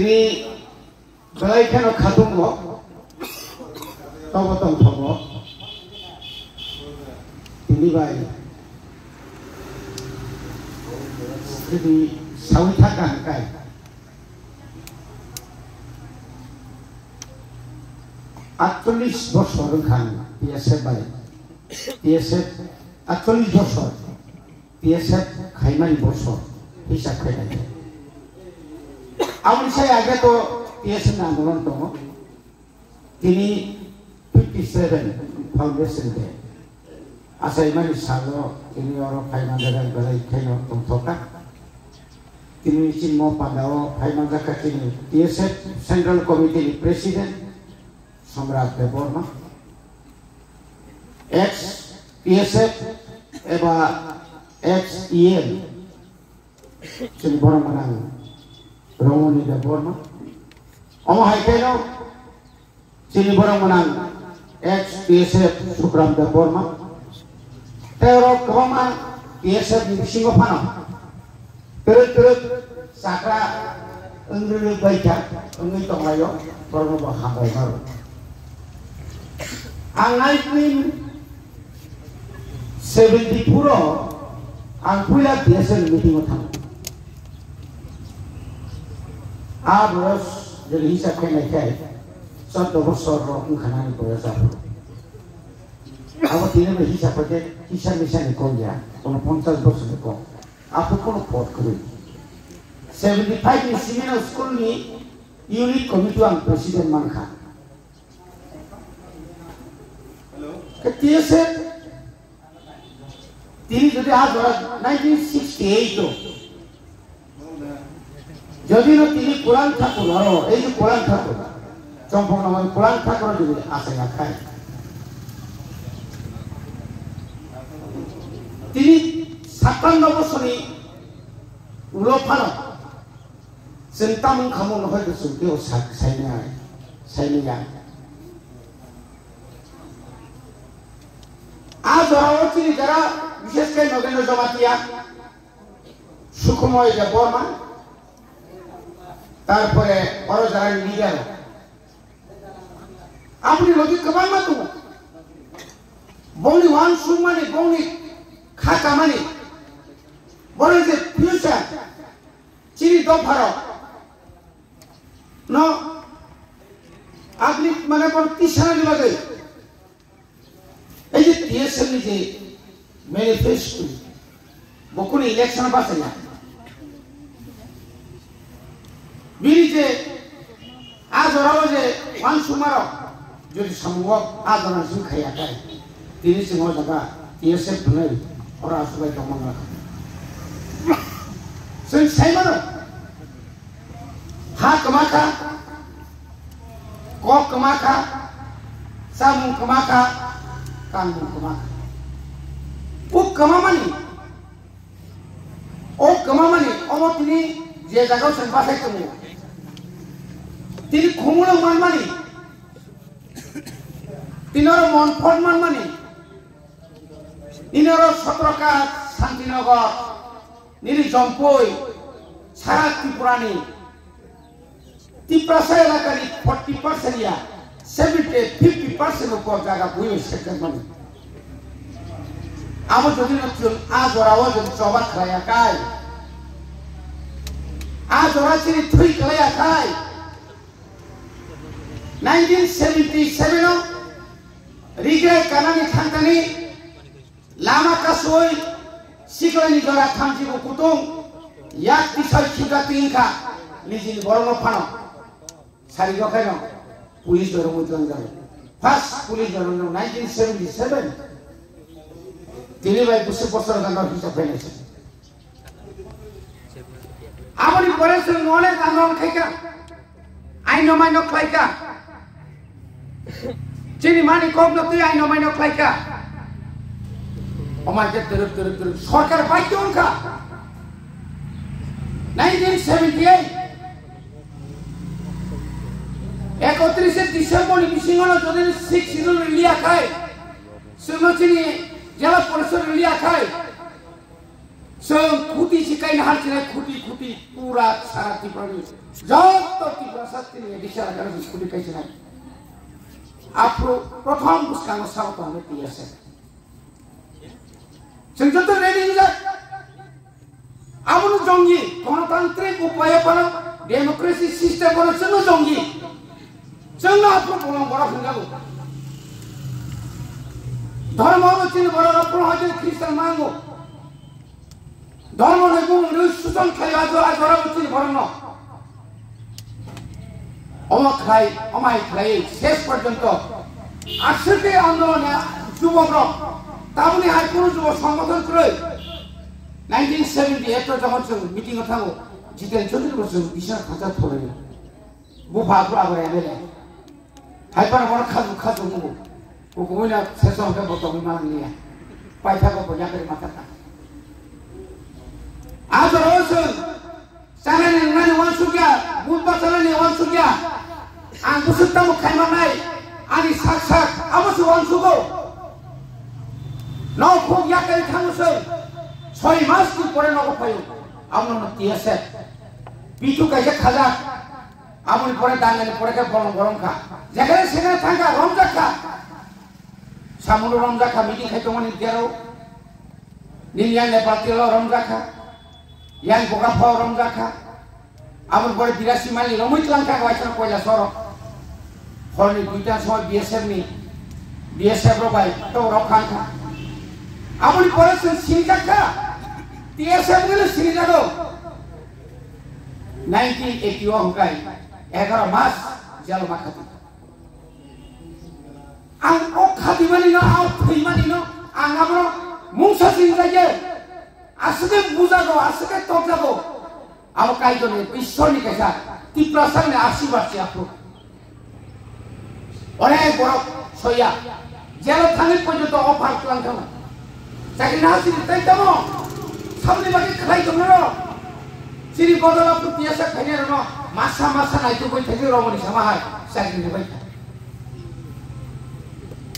তিনি বেলাইখানো খাতুম তবতম থব তিনি বাই যদি সাউই থাকা কাই 48 বছর খান পিএসএফ বাই পিএসএফ 48 বছর পিএসএফ খাইমানি বছর হিসাব খাইনাই আমার সাই আগে তো পিএসএফ আন্দোলন দङ তিনি 57 ফাউন্ডেশন দে আসাইমানি সালো তিনি অর ফাইনা জায়গা বেলাই খাইনো দংথকা তিনি চিন মো পান্দাও ফাইনা জায়গা তিনি পিএসএফ সেন্ট্রাল কমিটির প্রেসিডেন্ট সম্রাট দেববর্মা এক্স পিএসএফ এবা এক্স ইএল চিনি বড় মানাং রমণী দেববর্মা অমহাইকেনো চিনি বড় মানাং এক্স পিএসএফ সুব্রাম দেববর্মা তেরো কমা পিএসএফ সিংহ ফানো তেরো সাকরা 응르르 바이자 응의 동아요 버르노 하바이 마루 angaitin 70% ang pula biasa meeting utang abros jadi hisap kena kai satu bosor ungkanan biasa awak tidak berhisap pada hisap misalnya konja kono 50 bosor ko aku kono pot kuri 75 ni seminar school ni unit committee ang presiden mangka ketika তিনি যদি আজ 1968 তো যদি না তিনি কোরআন ঠাকুর হলো এই যে কোরআন ঠাকুর চম্পক নামে কোরআন ঠাকুর যদি আসে না খায় তিনি 57 বছরই উলোফানো সেন্টাম খামন হয়তো সুকেও সাইনিয়া আজ অবচি যারা বিশেষ করে নগেন্দ্র জমাতিয়া সুখময় দেববর্মা তারপরে বড় যারা লিডার আপনি লগে কবাই মাতু বনি ওয়ান সুমানে বনি খাতা মানে বলে যে ফিউচার চিনি দফার ন আপনি মানে কোন কিসানা লাগে এই যে টিএসএল যে ম্যানিফেস্টো বকুনি ইলেকশন পাশে না বিলি যে আজ ওরাও যে ওয়ান সুমার যদি সম্ভব আজ ওরা সুখ খাইয়া খায় তিনি সিংহ জায়গা টিএসএল নেই ওরা সবাই কেমন রাখা जों साइमानो हा कमाखा क कमाखा सामु कमाखा कामु कमाखा उ कमामानि अमतनि जे जागाव जों बासाय दङ তিনি খুমুলো মানমানি তিনর মনফট মানমানি তিনর সতরকা শান্তিনগর নিরি জম্পই সারা ত্রিপুরানি ত্রিপুরা এলাকারি 40% या 50% উপর জায়গা বইয়ে সেকেন্ড মানে আমার যদি নতুন আজ ওরাও যদি সবাক খায়া কাই আজ ওরা চিনি থুই খায়া কাই 1977 রিগে কানানি থানতানি লামা কাসই সিকলানি জরা থামজিবো কুতুং ইয়াক তিসাই খিগা তিনখা লিজিন বরনো ফানো সারি গখাইনো পুলিশ ধরে মুতন যাবে ফার্স্ট পুলিশ ধরে 1977 তিনি ভাই 20 বছর গান্ডা হিসাব ফেলেছে আমরি পরেছে অনেক আন্দোলন খাইকা আইন মাইন খাইকা চিনি মানি কম তুই আইন মাইন খাইকা আমাকে তেরে সরকার বাইতে অঙ্কা 1978 31 ডিসেম্বর মিশিংন যদি 6 সিজন লিয়া খায় সুনচিনি জেলা পরিষদ লিয়া খায় সব কুটি सिकाइन हाल्छिने खुटी खुटी पूरा सारा त्रिपुरा जत त्रिपुरा शास्त्री दिशा लगाएर खुटी कैसे नै आफ्नो प्रथम पुस्कामा साउथ हामी पिएसे संजत रेडी जा आउनु जंगी गणतान्त्रिक उपायबाट डेमोक्रेसी सिस्टमबाट चाहिँ जंगी जोंनो आफ्नो बोलाउँ बडा फुंगाको धर्महरु चिन बडा आफ्नो हजर ख्रिस्टान मांगो धर्म नै गुरु सुसन खाइ आज चिन भरन अमाय खाइ शेष पर्यन्त आश्रित आन्दोलन যুবক তাবনি হাই কোনো যুব সংগঠন করে 1978 ৰ যখন মিটিং থাকো জিতেন চৌধুরী বছর বিশাল খাঁচা থলে বুফা আগরে এমএলএ হাইপার বড় খাজু মুগো ও কইনা শেষ হবে বতমি মান নিয়া পাইথা কো বজা করে মাথাটা আজ রোজ চালানে নানি ওয়ানসুকিয়া বুধবার চালানে ওয়ানসুকিয়া আং বুসুত্তাম খাইমা নাই আনি সাক আবসু ওয়ানসুগো नौ खोग या करी थांगोसै 6 मास की परे नगो पायो आमनो नतियासे पिटु काजे खाजा आमनि परे दांगानि परे के गरम खा जेखाने सेखाने थांगा रमजाखा सामुनो रमजाखा मिटिं खाइतोमानि देरो निलिया नेपालतिलो रमजाखा यां बगाफाव रमजाखा आमनि परे 82 माइल रमैतलांखा वाइसन कयला सर हरनि दुइटा समय बीएसएफ रो बाय तो रखांखा आमनि परेसन सिनिजाखा टीएसएफ गेले सिनिजागो 1981 हंगाय 11 मास जेल माखाति आं ओ खादिमानि न आव थैमानि न आं आमरो मुंसा सिनिजागे आसके बुजागो आसके तोजागो आव काइदने ईश्वरनि कायसा तिप्रासारनि आशीर्वाद आपको अनेक बड़ सया जेल थांगि पर्यन्त अफार खालामखामो चाकरी ना सिरि तैतमो सामने बाकी खाइ दंनो सिरि बदला पुतियासा खाइने र मासा नाइतो गइ थायो रमनि समाहाय चाकरी बाय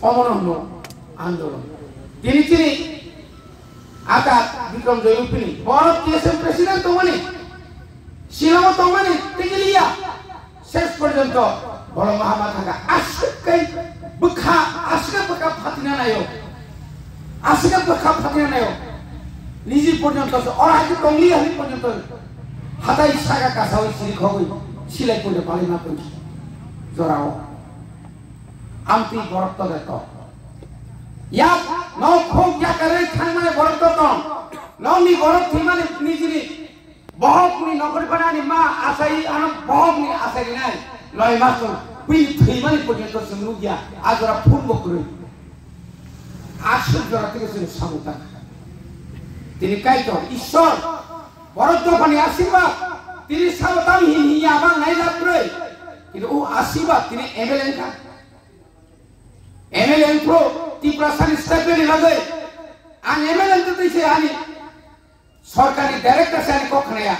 अमरनो आन्दोलन दिनि आका विक्रम जयरूपनि भारत टीएसएम प्रेसिडेंट तमनि शिलंग तमनि तिगिलिया शेष पर्यन्त बड़ महामाथाका आसके बखा फातिना नायो आसके बखा फातिना नायो निजी पर्यन्त अराजि टंगली हानि पर्यन्त हाताय सागा कासावै सिरि खगै सिलाय पले पाले ना पै जराओ आमति बरक्त देत या न खोग या करे थां माने बरक्त त ननि बरक्त थि माने निजिनि बहकनि नगरी बनानि मा आसाई आन बहकनि आसाई नाय लय मासो बै थैमानि पर्यन्त जों नुगिया आजरा फुल बकरै आश्रय जरा থেকে जों सामुता তিনি কাইতো ঈশ্বর বরদ্দফানি আশীর্বাদ তিনি সাবতাম হিয়া বাং নাই লাপ্রে কিন্তু ও আশীর্বাদ তিনি এমএলএন প্রো ত্রিপুরাসানি স্টেপেনি লাগে আন এমএলএন তো দিছে আনি সরকারি ডাইরেক্টর সানি কখনায়া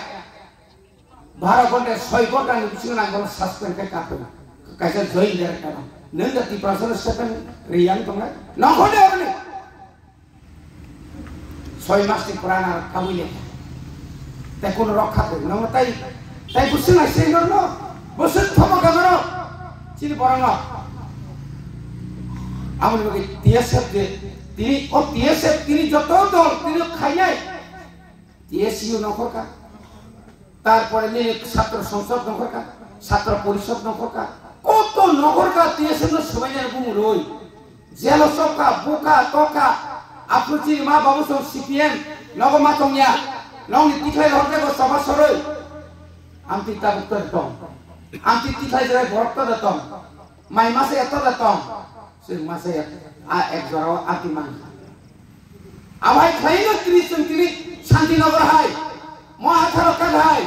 12 ঘন্টা 6 ঘন্টা নিছিনা গল সাসপেন্ড কে কাটো কাইসা জয় ডাইরেক্টর নন্দ ত্রিপুরাসানি স্টেপেন রিয়ান তোমরা নখনে হলে 6 মাস থেকে পুরানা কামিলে তাই কোন রক্ষা করি না তাই বুঝছে না সেই জন্য বসে থমকা করো চিনি পড়া না আমাদের টিএসএফ যে তিনি ও টিএসএফ তিনি যত দল তিনি খাই নাই টিএসইউ নকরকা তারপরে নিয়ে ছাত্র সংসদ নকরকা ছাত্র পরিষদ নকরকা কত নকরকা টিএসএফ ন সবাইনের গুম রই জেল সবকা বুকা তোকা আপনি চিনি মা বাবু সব সিপিএম নগমা তংয়া নংনি তিখাই হরতে গো সভা সরই আমতি তা উত্তর দম আমতি তিখাই জয় ভরত দতম মাই মাসে এত দতম সে মাসে এক জরাও আতি মান আবাই খাইলো তিনি শান্তিনগর হাই মহাথার কাজ হাই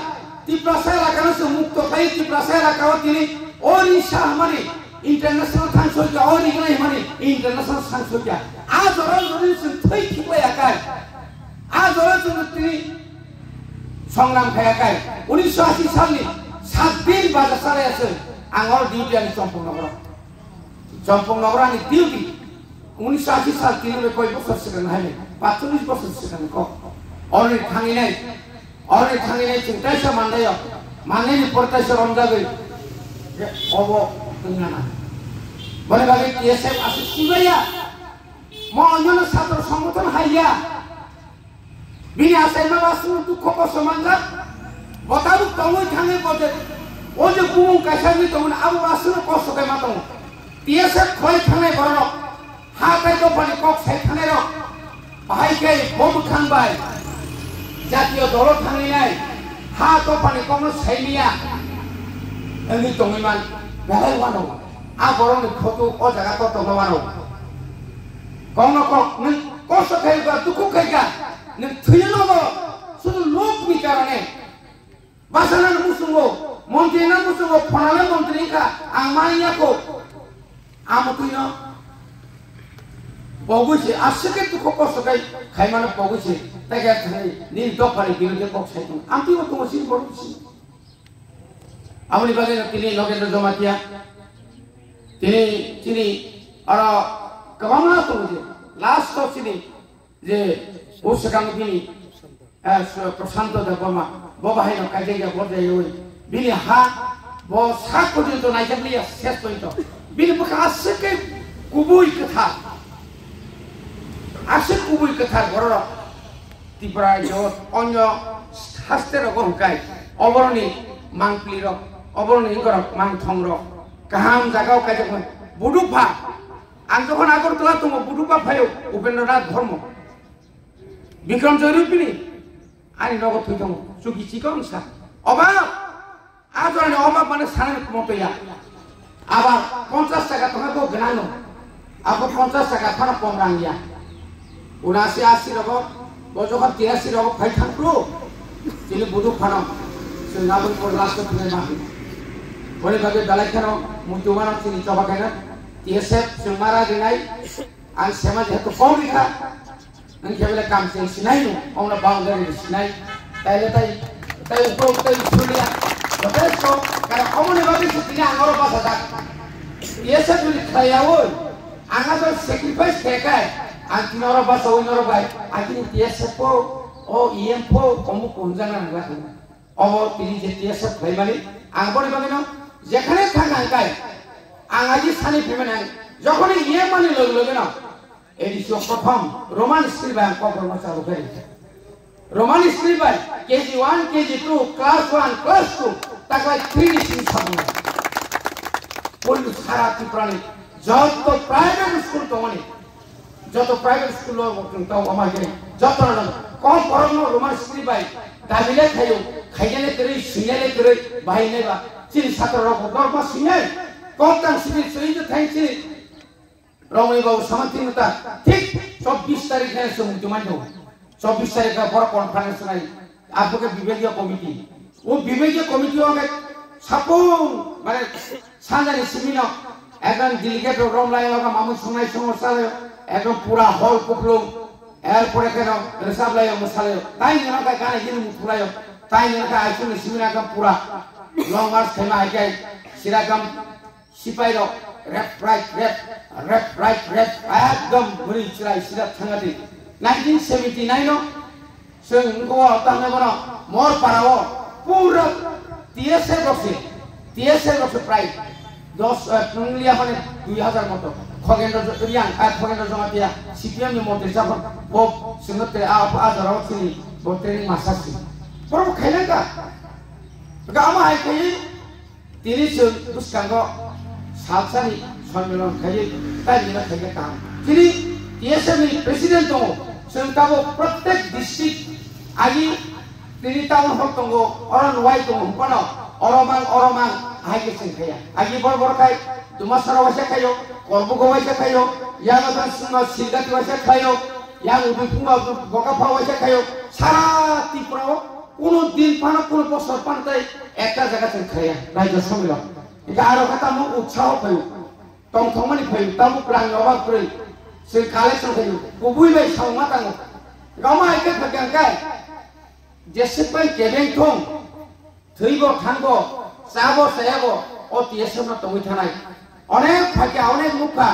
ত্রিপুরা এলাকার সে মুক্ত খাই ত্রিপুরা এলাকাও তিনি ওড়িশা মানে इंटरनेशनल सांसोजा और इगना माने इंटरनेशनल सांसोजा आज और जने थै थिबाय आकाय आज और जने संग्राम खाय आकाय 1980 सालनि 7 दिन बाजा सारे আছে आंगोर डिउटी आनि चम्पंगनगर आनि डिउटी 1980 साल 3 কয় বছর সেখানে হাইলে 45 বছর সেখানে ক অনেক থাঙি নাই 어느 당연히 지금 다시 만나요. 만나니 porta시 rom자들 어버 등나나. 뭐래가게 TSF 아주 수가야. 뭐 언제는 사도 성부터 하야. 미니 아세마 왔으면 또 코코서 만나. 뭐다도 너무 당해 보자. 어제 구멍 가셔니 또는 아무 왔으면 코스게 마동. TSF 거의 당해 버려. 하가도 버리 꼭 세탄해로. 바이게 모두 칸바이. 자티어 도로 당해야. 하도 버리 꼭은 세미야. 여기 동이만 매일 와노. 아버로는 코도 어자가 또 동화와노. 공노꼭 꼬석해가 뚜꾸해가 는 틀려놓고 수도 높으니까라네. 마사나는 무슨 거 몬테나 무슨 거 포나는 몬테니까 악마이냐고 아무튼요 보고시 아스게 뚜꾸 꼬석해 가이만은 보고시 내가 니 독파리 비르게 꼭 세동 아무튼 또 무슨 모르지 아무리 봐도 তিনি নগেন্দ্র জমাতিয়া তিনি 알아 그만나 또 이제 라스트 없이 이제 오스강빈이 প্রশান্ত দেবমা ববাহিন কাজেগা বদে ওই বিলি 뭐 사고들도 나이자블리야 셋도이도 비리 뭐가 아스게 구부이 끝하 아스 구부이 끝하 걸어라 띠브라이 저 언여 하스테로 걸까이 어버러니 망플리로 어버러니 이거로 망통으로 가함 자가오까지 무릎파 안쪽은 아고로 들어왔던 거 무릎파 파요 우펜드라나থ ধর্ম বিক্রম জয়রূপিনী 아니 너가 도정 저기 지검사 어바 아저네 어바 만에 사는 것도야 아바 50টাকা তোমাকে গনানো আবা 50টাকা ফানা পমরাঙ্গিয়া 79 80 রব বজখন 83 রব ফাই থাকলো তিনি বুদু ফানা সনাবন পর লাস্ট থেকে মাহি বলে ভাবে দালাইখানো মুতুমানা তিনি চবাখানা TSF সুমারা দিনাই আন সেমা যেহেতু পৌরিখা nangkabila kamseng sinay no ang boundary sinay tayo upro tayo sulia betul so karena kamu ni bagus sini angor bahasa dak biasa dulu kaya woy angkat so sacrifice kayak anti orang bahasa orang baik akhirnya biasa po oh iya po kamu kunjangan enggak oh pilih jadi biasa baik balik angkor ni bagus no jekhane thang angkai angaji sani pemana যখন ইয়ে মানে লগে না edition প্রথম Roman স্ক্রিবাই compromise করে Roman স্ক্রিবাই KG 1 KG 2 class 1 class 2 তাকলাই 3 ডিসিশন সামনে কোন সারা ত্রিপুরানি যত প্রাইভেট স্কুল তো মানে যত প্রাইভেট স্কুল তো আমাকে যত কম পড়ানো রোমান স্ক্রিবাই দাবিলে খাইলে করে সিনেলে করে বাইনে বা চিন ছাত্র গর্ব সিনে কমতাম সিনে সইতে থাইছে রমণী বাবু সমাধিনতা ঠিক 24 তারিখে মুক্তমান 24 তারিখে বড় কনফারেন্স নাই আপনাকে বিভাগীয় কমিটি ও বিভাগীয় কমিটি অনেক সাপোন মানে সাজানি সিমিনো একজন ডেলিগেট রম লাই লগা মামু সময় সমস্যা একদম পুরা হল পকলুম এরপরে কেন রেসাব লাই মশালে তাই না গানে গিয়ে মুখলাই তাই না আইসুনি সিমিনা একদম পুরা লং মার্চ থেমা আইকাই সিরাকাম সিপাইরো রেপ রাইট একদম ঘুরি চিরাই সিরা থাঙ্গাতি 1979 नो जों गो ताने बनो मोर पाराओ पूरा TSF बक्से प्राय 10 नंगलिया माने 2000 मतो खगेन्द्र रियां खगेन्द्र जमातिया CPM नि मन्त्रि जाफर बो सिंगते आजराव सिनि बो ट्रेनिंग मासासि बरो खाइलाका गामा हाइकि तिनि जों दुस्कांगो सालसानि सम्मेलन खाइ ताइना खाइगा काम तिनि TSF नि प्रेसिडेन्ट दङ जों गाबो प्रत्येक डिस्ट्रिक्ट आगि तिनि टाउन हल दङ अरन वाइ दङ हपनो अरमां हाइके जों खाया आगि बर खाइ दुमासरा वासे खायो करबुगो वासे खायो यागदन सुनो सिलगाति वासे खायो याग उदुफुंगा गगाफा वासे खायो सारा त्रिपुराव কোনো দিন পানা কোনো বছর পানতাই একটা জায়গা থেকে খায়া রাজ্য সম্মেলন এটা আরো কথা মো উৎসাহ পাইও টংথংমানি পাইও তামু প্রাণ অবাক করে সে কালেকশন খাইও গুবুই বাই সাউমা তাঙ্গো গামা আইকে ফাগাঙ্কাই जेसेबां गेबें दं थैबो थांगो जाबो जायाबो अ TSF दंबाय थानाय अनेक फाइका अनेक मुखा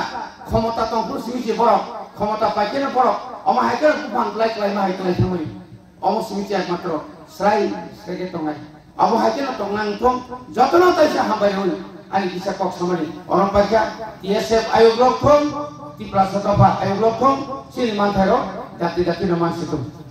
क्षमता दं हुसिमिजि बर क्षमता पाइकेन बर अमा हाइकेन बुफान लाइक लाइमा हाइकेन थांबाय अमो सिमिजि एकमात्र srai srai tongai abo hakin tongang tong jotono taisa hambai hon ani bisa kok samani orang baca TSF ayo blok thong ti plaza topa ayo blok thong sini mantharo dati dati nama situ